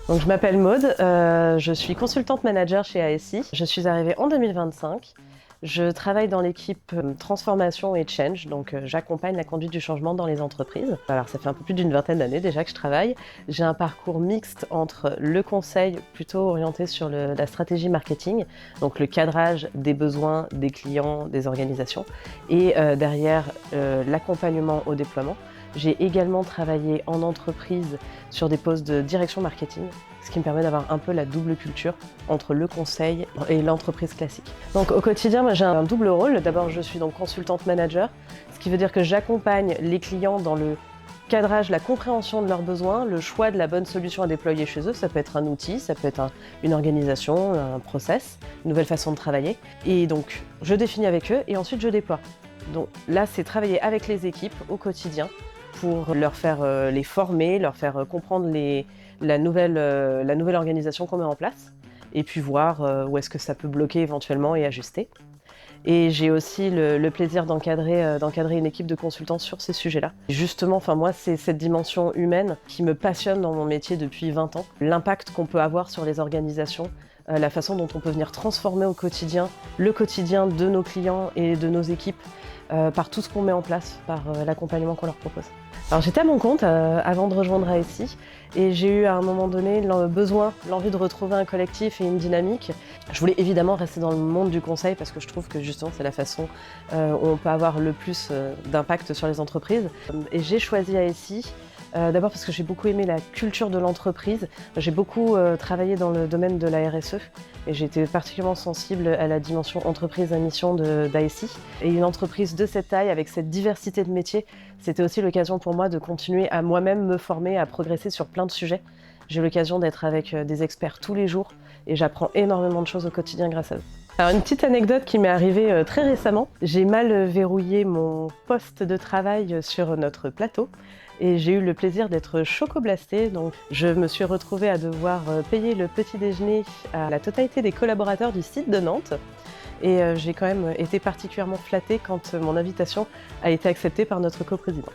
Donc, je m'appelle Maude, je suis consultante manager chez ASI. Je suis arrivée en 2025. Je travaille dans l'équipe transformation et change, donc j'accompagne la conduite du changement dans les entreprises. Alors ça fait un peu plus d'une vingtaine d'années déjà que je travaille. J'ai un parcours mixte entre le conseil plutôt orienté sur la stratégie marketing, donc le cadrage des besoins des clients, des organisations, et derrière l'accompagnement au déploiement. J'ai également travaillé en entreprise sur des postes de direction marketing, ce qui me permet d'avoir un peu la double culture entre le conseil et l'entreprise classique. Donc au quotidien, moi, j'ai un double rôle. D'abord, je suis donc consultante manager, ce qui veut dire que j'accompagne les clients dans le cadrage, la compréhension de leurs besoins, le choix de la bonne solution à déployer chez eux. Ça peut être un outil, ça peut être une organisation, un process, une nouvelle façon de travailler. Et donc, je définis avec eux et ensuite je déploie. Donc là, c'est travailler avec les équipes au quotidien pour leur faire les former, leur faire comprendre la nouvelle organisation qu'on met en place et puis voir où est-ce que ça peut bloquer éventuellement et ajuster. Et j'ai aussi le plaisir d'encadrer une équipe de consultants sur ces sujets-là. Justement, moi, c'est cette dimension humaine qui me passionne dans mon métier depuis 20 ans. L'impact qu'on peut avoir sur les organisations, la façon dont on peut venir transformer au quotidien le quotidien de nos clients et de nos équipes par tout ce qu'on met en place, par l'accompagnement qu'on leur propose. Alors j'étais à mon compte avant de rejoindre ASI et j'ai eu à un moment donné l'envie de retrouver un collectif et une dynamique. Je voulais évidemment rester dans le monde du conseil parce que je trouve que justement c'est la façon où on peut avoir le plus d'impact sur les entreprises. Et j'ai choisi ASI. D'abord parce que j'ai beaucoup aimé la culture de l'entreprise. J'ai beaucoup travaillé dans le domaine de la RSE et j'ai été particulièrement sensible à la dimension entreprise à mission d'ASI. Et une entreprise de cette taille, avec cette diversité de métiers, c'était aussi l'occasion pour moi de continuer à moi-même me former, à progresser sur plein de sujets. J'ai l'occasion d'être avec des experts tous les jours et j'apprends énormément de choses au quotidien grâce à eux. Alors une petite anecdote qui m'est arrivée très récemment. J'ai mal verrouillé mon poste de travail sur notre plateau et j'ai eu le plaisir d'être chocoblastée. Donc je me suis retrouvée à devoir payer le petit déjeuner à la totalité des collaborateurs du site de Nantes. Et j'ai quand même été particulièrement flattée quand mon invitation a été acceptée par notre coprésident.